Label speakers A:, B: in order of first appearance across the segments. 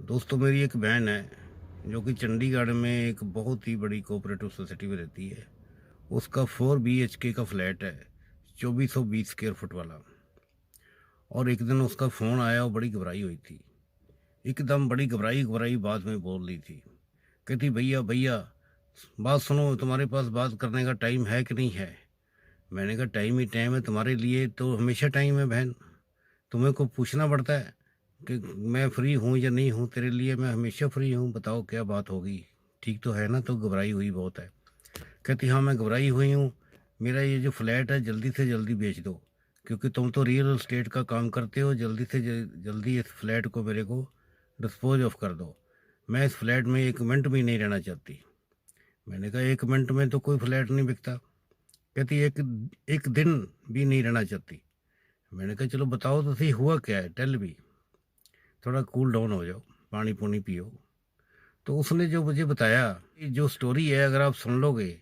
A: दोस्तों, मेरी एक बहन है जो कि चंडीगढ़ में एक बहुत ही बड़ी कोऑपरेटिव सोसाइटी में रहती है। उसका 4 BHK का फ्लैट है, 2420 स्क्वायर फुट वाला। और एक दिन उसका फ़ोन आया और बड़ी घबराई हुई थी। एकदम बड़ी घबराई घबराई बात में बोल रही थी। कहती, भैया भैया बात सुनो, तुम्हारे पास बात करने का टाइम है कि नहीं है। मैंने कहा, टाइम ही टाइम है, तुम्हारे लिए तो हमेशा टाइम है बहन। तुम्हें को पूछना पड़ता है कि मैं फ्री हूँ या नहीं हूँ। तेरे लिए मैं हमेशा फ्री हूँ, बताओ क्या बात होगी, ठीक तो है ना। तो घबराई हुई बहुत है। कहती, हाँ मैं घबराई हुई हूँ, मेरा ये जो फ्लैट है जल्दी से जल्दी बेच दो, क्योंकि तुम तो रियल एस्टेट का काम करते हो। जल्दी से जल्दी इस फ्लैट को मेरे को डिस्पोज ऑफ कर दो। मैं इस फ्लैट में एक मिनट भी नहीं रहना चाहती। मैंने कहा, एक मिनट में तो कोई फ्लैट नहीं बिकता। कहती, एक एक दिन भी नहीं रहना चाहती। मैंने कहा, चलो बताओ तो सही, हुआ क्या है, टेल भी, थोड़ा कूल डाउन हो जाओ, पानी पुनी पियो। तो उसने जो मुझे बताया कि जो स्टोरी है, अगर आप सुन लोगे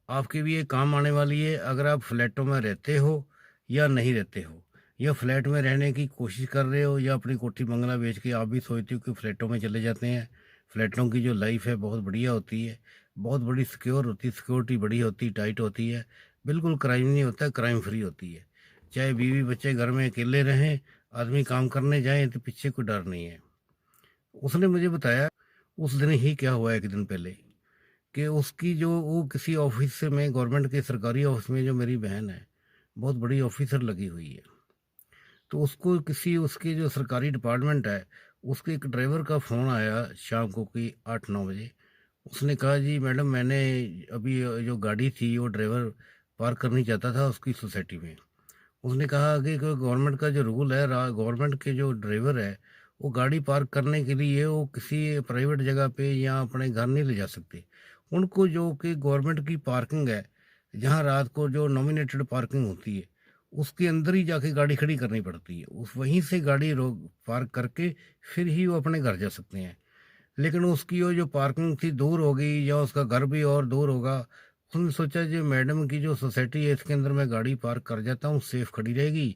A: आपके भी ये काम आने वाली है। अगर आप फ्लैटों में रहते हो या नहीं रहते हो, या फ्लैट में रहने की कोशिश कर रहे हो, या अपनी कोठी बंगला बेच के आप भी सोचते हो कि फ्लैटों में चले जाते हैं। फ्लैटों की जो लाइफ है बहुत बढ़िया होती है, बहुत बड़ी सिक्योर होती है, सिक्योरिटी बड़ी होती, टाइट होती है, बिल्कुल क्राइम नहीं होता, क्राइम फ्री होती है। चाहे बीवी बच्चे घर में अकेले रहें, आदमी काम करने जाए तो पीछे कोई डर नहीं है। उसने मुझे बताया उस दिन ही क्या हुआ, एक दिन पहले, कि उसकी जो वो किसी ऑफिस से में, गवर्नमेंट के सरकारी ऑफिस में, जो मेरी बहन है बहुत बड़ी ऑफिसर लगी हुई है। तो उसको किसी, उसके जो सरकारी डिपार्टमेंट है, उसके एक ड्राइवर का फ़ोन आया शाम को कि 8-9 बजे। उसने कहा, जी मैडम, मैंने अभी जो गाड़ी थी वो ड्राइवर पार्क करनी चाहता था उसकी सोसाइटी में। उसने कहा कि गवर्नमेंट का जो रूल है, गवर्नमेंट के जो ड्राइवर है वो गाड़ी पार्क करने के लिए वो किसी प्राइवेट जगह पे या अपने घर नहीं ले जा सकते। उनको जो कि गवर्नमेंट की पार्किंग है, जहाँ रात को जो नॉमिनेटेड पार्किंग होती है, उसके अंदर ही जाके गाड़ी खड़ी करनी पड़ती है। उस वहीं से गाड़ी रोक पार्क करके फिर ही वो अपने घर जा सकते हैं। लेकिन उसकी वो जो पार्किंग थी दूर हो गई, या उसका घर भी और दूर होगा। उसने सोचा, जो मैडम की जो सोसाइटी है इसके अंदर मैं गाड़ी पार्क कर जाता हूँ, सेफ खड़ी रहेगी।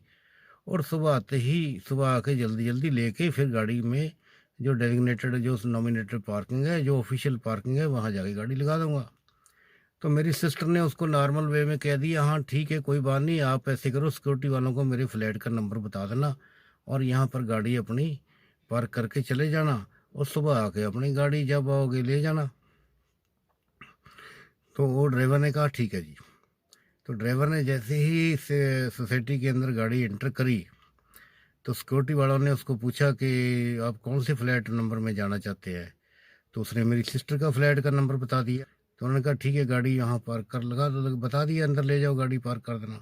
A: और सुबह आते ही, सुबह आके जल्दी जल्दी लेके फिर गाड़ी में जो डेजिग्नेटेड, जो नॉमिनेटेड पार्किंग है, जो ऑफिशियल पार्किंग है, वहाँ जाके गाड़ी लगा दूंगा। तो मेरी सिस्टर ने उसको नॉर्मल वे में कह दिया, हाँ ठीक है, कोई बात नहीं, आप ऐसे करो, सिक्योरिटी वालों को मेरे फ्लैट का नंबर बता देना और यहाँ पर गाड़ी अपनी पार्क करके चले जाना, और सुबह आके अपनी गाड़ी जब आओगे ले जाना। तो वो ड्राइवर ने कहा, ठीक है जी। तो ड्राइवर ने जैसे ही इस सोसाइटी के अंदर गाड़ी एंटर करी, तो सिक्योरिटी वालों ने उसको पूछा कि आप कौन से फ्लैट नंबर में जाना चाहते हैं। तो उसने मेरी सिस्टर का फ्लैट का नंबर बता दिया। तो उन्होंने कहा, ठीक है, गाड़ी यहाँ पार्क कर लगा दो, बता दिया, अंदर ले जाओ, गाड़ी पार्क कर देना,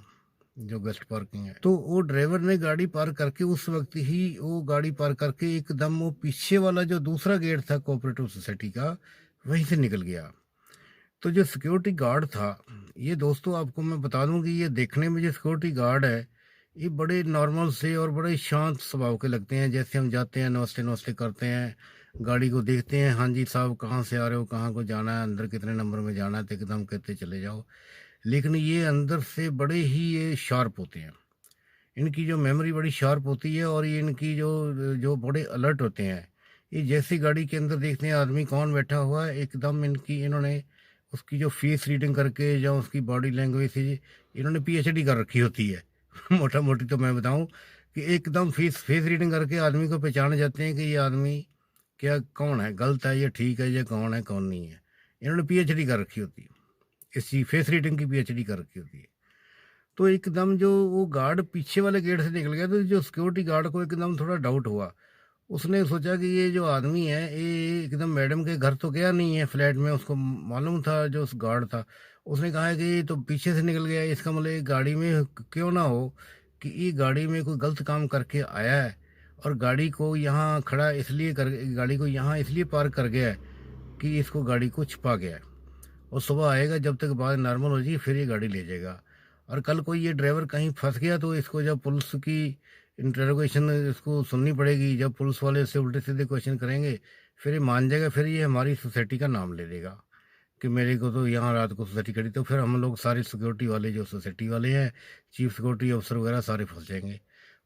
A: जो गेस्ट पार्किंग है। तो वो ड्राइवर ने गाड़ी पार्क करके उस वक्त ही वो गाड़ी पार्क करके एकदम वो पीछे वाला जो दूसरा गेट था कोऑपरेटिव सोसाइटी का, वहीं से निकल गया। तो जो सिक्योरिटी गार्ड था, ये दोस्तों आपको मैं बता दूं कि ये देखने में जो सिक्योरिटी गार्ड है, ये बड़े नॉर्मल से और बड़े शांत स्वभाव के लगते हैं। जैसे हम जाते हैं, नमस्ते नमस्ते करते हैं, गाड़ी को देखते हैं, हाँ जी साहब कहाँ से आ रहे हो, कहाँ को जाना है, अंदर कितने नंबर में जाना है, तो एकदम कहते चले जाओ। लेकिन ये अंदर से बड़े ही ये शार्प होते हैं। इनकी जो मेमोरी बड़ी शार्प होती है, और ये इनकी जो जो बड़े अलर्ट होते हैं। ये जैसी गाड़ी के अंदर देखते हैं आदमी कौन बैठा हुआ है, एकदम इनकी, इन्होंने उसकी जो फेस रीडिंग करके, या उसकी बॉडी लैंग्वेज से, इन्होंने पीएचडी कर रखी होती है। मोटा मोटी तो मैं बताऊं कि एकदम फेस फेस रीडिंग करके आदमी को पहचान जाते हैं कि ये आदमी क्या, कौन है, गलत है या ठीक है, ये कौन है कौन नहीं है। इन्होंने पीएचडी कर रखी होती है, इसी फेस रीडिंग की पीएचडी कर रखी होती है। तो एकदम जो वो गार्ड पीछे वाले गेट से निकल गया, तो जो सिक्योरिटी गार्ड को एकदम थोड़ा डाउट हुआ। उसने सोचा कि ये जो आदमी है ये एकदम मैडम के घर तो गया नहीं है फ्लैट में, उसको मालूम था जो उस गार्ड था। उसने कहा है कि ये तो पीछे से निकल गया, इसका मतलब ये गाड़ी में क्यों ना हो कि ये गाड़ी में कोई गलत काम करके आया है, और गाड़ी को यहाँ खड़ा इसलिए कर, गाड़ी को यहाँ इसलिए पार्क कर गया है कि इसको गाड़ी को छुपा गया है। और सुबह आएगा, जब तक बात नॉर्मल हो जाए फिर ये गाड़ी ले जाएगा। और कल को ये ड्राइवर कहीं फंस गया तो इसको जब पुलिस की इंटरोगेशन इसको सुननी पड़ेगी, जब पुलिस वाले इससे उल्टे सीधे क्वेश्चन करेंगे, फिर ये मान जाएगा, फिर ये हमारी सोसाइटी का नाम ले देगा कि मेरे को तो यहाँ रात को सोसाइटी करी। तो फिर हम लोग सारे सिक्योरिटी वाले, जो सोसाइटी वाले हैं, चीफ सिक्योरिटी ऑफिसर वगैरह, सारे फंस जाएंगे।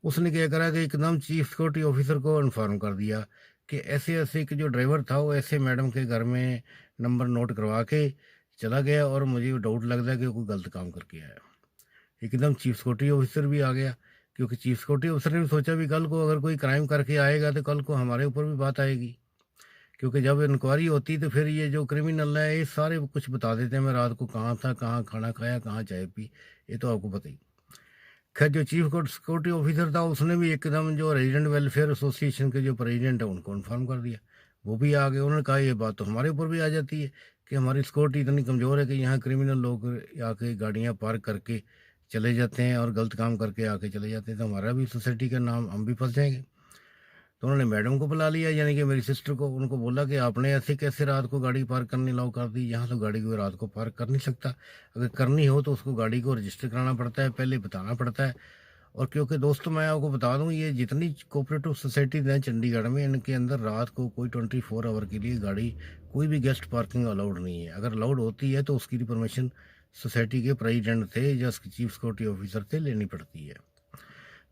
A: उसने क्या करा कि एकदम चीफ सिक्योरिटी ऑफिसर को इन्फॉर्म कर दिया कि ऐसे ऐसे कि जो ड्राइवर था वो ऐसे मैडम के घर में नंबर नोट करवा के चला गया, और मुझे डाउट लगता है कि वो कोई गलत काम करके आया। एकदम चीफ सिक्योरिटी ऑफिसर भी आ गया, क्योंकि चीफ सिक्योरिटी ऑफिसर ने भी सोचा भी कल को अगर कोई क्राइम करके आएगा तो कल को हमारे ऊपर भी बात आएगी, क्योंकि जब इंक्वायरी होती तो फिर ये जो क्रिमिनल है ये सारे कुछ बता देते हैं, मैं रात को कहाँ था, कहाँ खाना खाया, कहाँ चाय पी, ये तो आपको पता ही। खैर जो चीफ सिक्योरिटी ऑफिसर था उसने भी एकदम जो रेजिडेंट वेलफेयर एसोसिएशन के जो प्रेसिडेंट है उनको इन्फॉर्म कर दिया। वो भी आ गए, उन्होंने कहा ये बात तो हमारे ऊपर भी आ जाती है कि हमारी सिक्योरिटी इतनी कमज़ोर है कि यहाँ क्रिमिनल लोग आके गाड़ियाँ पार्क करके चले जाते हैं और गलत काम करके आके चले जाते हैं, तो हमारा भी सोसाइटी का नाम, हम भी फंस जाएंगे। तो उन्होंने मैडम को बुला लिया, यानी कि मेरी सिस्टर को, उनको बोला कि आपने ऐसे कैसे रात को गाड़ी पार्क करनी अलाउ कर दी, यहाँ तो गाड़ी को रात को पार्क कर नहीं सकता, अगर करनी हो तो उसको गाड़ी को रजिस्टर कराना पड़ता है, पहले बताना पड़ता है। और क्योंकि दोस्तों मैं आपको बता दूं, ये जितनी कोऑपरेटिव सोसाइटीज हैं चंडीगढ़ में, इनके अंदर रात को कोई 24 आवर के लिए गाड़ी, कोई भी गेस्ट पार्किंग अलाउड नहीं है। अगर अलाउड होती है तो उसकी परमिशन सोसाइटी के प्रेसिडेंट थे या चीफ सिक्योरिटी ऑफिसर से लेनी पड़ती है,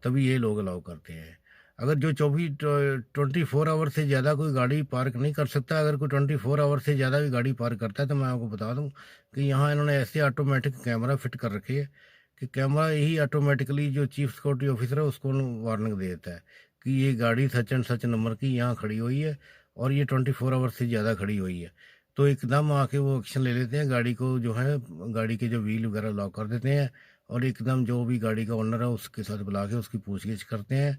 A: तभी ये लोग अलाउ करते हैं। अगर जो 24 आवर से ज़्यादा कोई गाड़ी पार्क नहीं कर सकता, अगर कोई 24 आवर से ज़्यादा भी गाड़ी पार्क करता है तो मैं आपको बता दूं कि यहाँ इन्होंने ऐसे ऑटोमेटिक कैमरा फिट कर रखे है कि कैमरा यही ऑटोमेटिकली जो चीफ सिक्योरिटी ऑफिसर है उसको वार्निंग दे देता है कि ये गाड़ी सच एंड सच नंबर की यहाँ खड़ी हुई है और ये 24 आवर से ज़्यादा खड़ी हुई है। तो एकदम आके वो एक्शन ले लेते हैं, गाड़ी को जो है, गाड़ी के जो व्हील वगैरह लॉक कर देते हैं, और एकदम जो भी गाड़ी का ओनर है उसके साथ बुला के उसकी पूछगिछ करते हैं,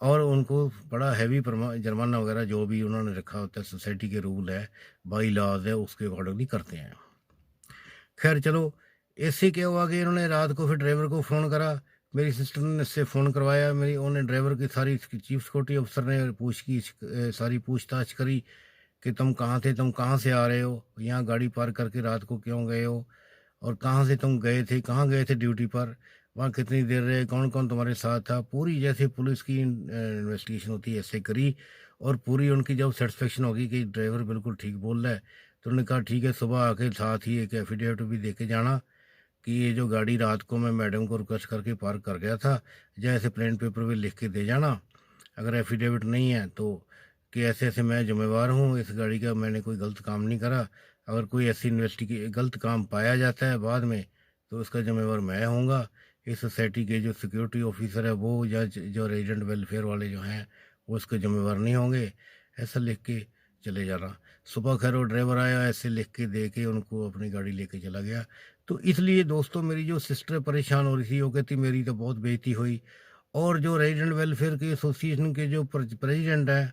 A: और उनको बड़ा हैवी जुर्माना वगैरह जो भी उन्होंने रखा होता है, सोसाइटी के रूल है, बाई लॉज है, उसके अकॉर्डिंगली करते हैं। खैर चलो, ऐसे क्या हुआ कि इन्होंने रात को फिर ड्राइवर को फ़ोन करा, मेरी सिस्टर ने इससे फ़ोन करवाया, मेरी उन्होंने ड्राइवर की सारी चीफ सिक्योरिटी अफसर ने सारी पूछताछ करी कि तुम कहाँ थे, तुम कहाँ से आ रहे हो, यहाँ गाड़ी पार्क करके रात को क्यों गए हो, और कहाँ से तुम गए थे, कहाँ गए थे ड्यूटी पर, वहाँ कितनी देर रहे, कौन कौन तुम्हारे साथ था, पूरी जैसे पुलिस की इन्वेस्टिगेशन होती है ऐसे करी। और पूरी उनकी जब सेटिस्फेक्शन होगी कि ड्राइवर बिल्कुल ठीक बोल रहा है, तो उन्होंने कहा ठीक है, सुबह आके साथ ही एक एफिडेविट भी दे के जाना कि ये जो गाड़ी रात को मैं मैडम को रिक्वेस्ट करके पार्क कर गया था, जैसे प्लेन पेपर भी लिख के दे जाना, अगर एफिडेविट नहीं है तो, कि ऐसे ऐसे मैं जिम्मेवार हूँ इस गाड़ी का, मैंने कोई गलत काम नहीं करा, अगर कोई ऐसी गलत काम पाया जाता है बाद में तो उसका जिम्मेवार मैं होऊंगा, इस सोसाइटी के जो सिक्योरिटी ऑफिसर है वो या जो रेजिडेंट वेलफेयर वाले जो हैं वो इसके जिम्मेवार नहीं होंगे, ऐसा लिख के चले जाना। सुबह खैर वो ड्राइवर आया, ऐसे लिख के दे के उनको अपनी गाड़ी लेके चला गया। तो इसलिए दोस्तों मेरी जो सिस्टर परेशान हो रही थी, वो कहती मेरी तो बहुत बेइज्जती हुई, और जो रेजिडेंट वेलफेयर के एसोसिएशन के जो प्रेसिडेंट हैं,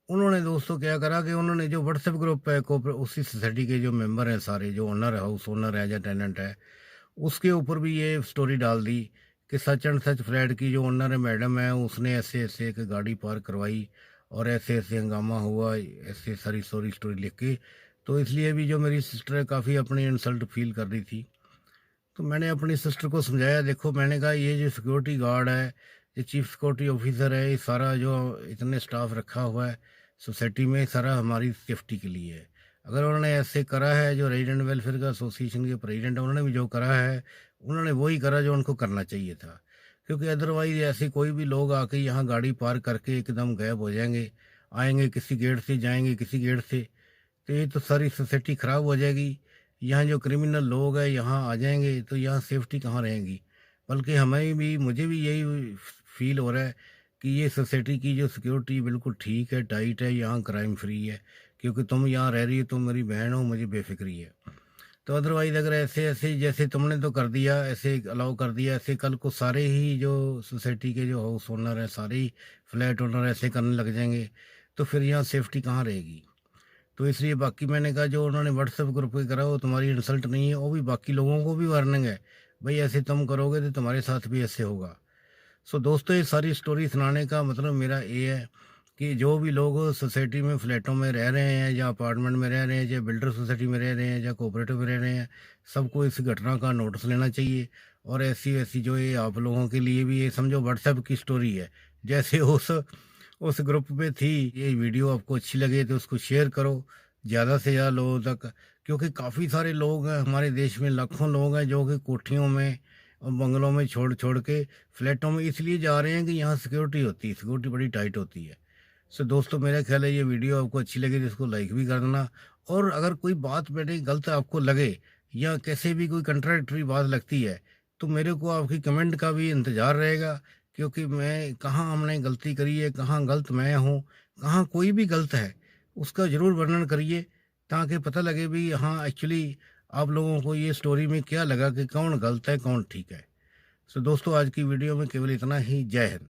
A: उन्होंने दोस्तों क्या करा कि उन्होंने जो व्हाट्सएप ग्रुप है उसी सोसाइटी के जो मेंबर हैं सारे, जो ओनर है, हाउस ओनर है या टेनेंट है, उसके ऊपर भी ये स्टोरी डाल दी कि सच एंड सच फ्लैट की जो ओनर है मैडम है, उसने ऐसे ऐसे एक गाड़ी पार्क करवाई और ऐसे ऐसे हंगामा हुआ, ऐसे सारी स्टोरी लिख के। तो इसलिए भी जो मेरी सिस्टर है काफ़ी अपनी इंसल्ट फील कर रही थी। तो मैंने अपनी सिस्टर को समझाया, देखो मैंने कहा ये जो सिक्योरिटी गार्ड है, ये चीफ सिक्योरिटी ऑफिसर है, ये सारा जो इतने स्टाफ रखा हुआ है सोसाइटी में, सारा हमारी सेफ्टी के लिए है। अगर उन्होंने ऐसे करा है, जो रेजिडेंट वेलफेयर का एसोसिएशन के प्रेसिडेंट है उन्होंने भी जो करा है, उन्होंने वही करा जो उनको करना चाहिए था, क्योंकि अदरवाइज ऐसे कोई भी लोग आके यहाँ गाड़ी पार्क करके एकदम गायब हो जाएंगे, आएंगे किसी गेट से, जाएंगे किसी गेट से, तो ये तो सारी सोसाइटी ख़राब हो जाएगी। यहाँ जो क्रिमिनल लोग हैं यहाँ आ जाएंगे तो यहाँ सेफ्टी कहाँ रहेगी। बल्कि हमें भी, मुझे भी यही फील हो रहा है कि ये सोसाइटी की जो सिक्योरिटी बिल्कुल ठीक है, टाइट है, यहाँ क्राइम फ्री है, क्योंकि तुम यहाँ रह रही हो, तुम मेरी बहन हो, मुझे बेफिक्री है। तो अदरवाइज़ अगर ऐसे ऐसे जैसे तुमने तो कर दिया, ऐसे अलाउ कर दिया, ऐसे कल को सारे ही जो सोसाइटी के जो हाउस ओनर हैं, सारे ही फ्लैट ओनर ऐसे करने लग जाएंगे, तो फिर यहाँ सेफ्टी कहाँ रहेगी। तो इसलिए बाकी मैंने कहा जो उन्होंने व्हाट्सएप ग्रुप पे करा वो तुम्हारी इंसल्ट नहीं है, वो भी बाकी लोगों को भी वार्निंग है, भाई ऐसे तुम करोगे तो तुम्हारे साथ भी ऐसे होगा। सो दोस्तों ये सारी स्टोरी सुनाने का मतलब मेरा ये है कि जो भी लोग सोसाइटी में फ्लैटों में रह रहे हैं, या अपार्टमेंट में रह रहे हैं, या बिल्डर सोसाइटी में रह रहे हैं, या कोऑपरेटिव में रह रहे हैं, सबको इस घटना का नोटिस लेना चाहिए। और ऐसी ऐसी जो ये आप लोगों के लिए भी, ये समझो व्हाट्सएप की स्टोरी है, जैसे उस ग्रुप पे थी, ये वीडियो आपको अच्छी लगे तो उसको शेयर करो ज़्यादा से ज़्यादा लोगों तक, क्योंकि काफ़ी सारे लोग हैं हमारे देश में, लाखों लोग हैं जो कि कोठियों में और बंगलों में छोड़ छोड़ के फ्लैटों में इसलिए जा रहे हैं कि यहाँ सिक्योरिटी होती है, सिक्योरिटी बड़ी टाइट होती है। सो दोस्तों, मेरा ख्याल है ये वीडियो आपको अच्छी लगी तो इसको लाइक भी कर देना। और अगर कोई बात मैंने गलत आपको लगे या कैसे भी कोई कंट्राडिक्टरी बात लगती है, तो मेरे को आपकी कमेंट का भी इंतज़ार रहेगा, क्योंकि मैं कहाँ हमने गलती करी है, कहाँ गलत मैं हूँ, कहाँ कोई भी गलत है, उसका ज़रूर वर्णन करिए, ताकि पता लगे भी हाँ, एक्चुअली आप लोगों को ये स्टोरी में क्या लगा कि कौन गलत है, कौन ठीक है। सो दोस्तों, आज की वीडियो में केवल इतना ही। जय हिंद।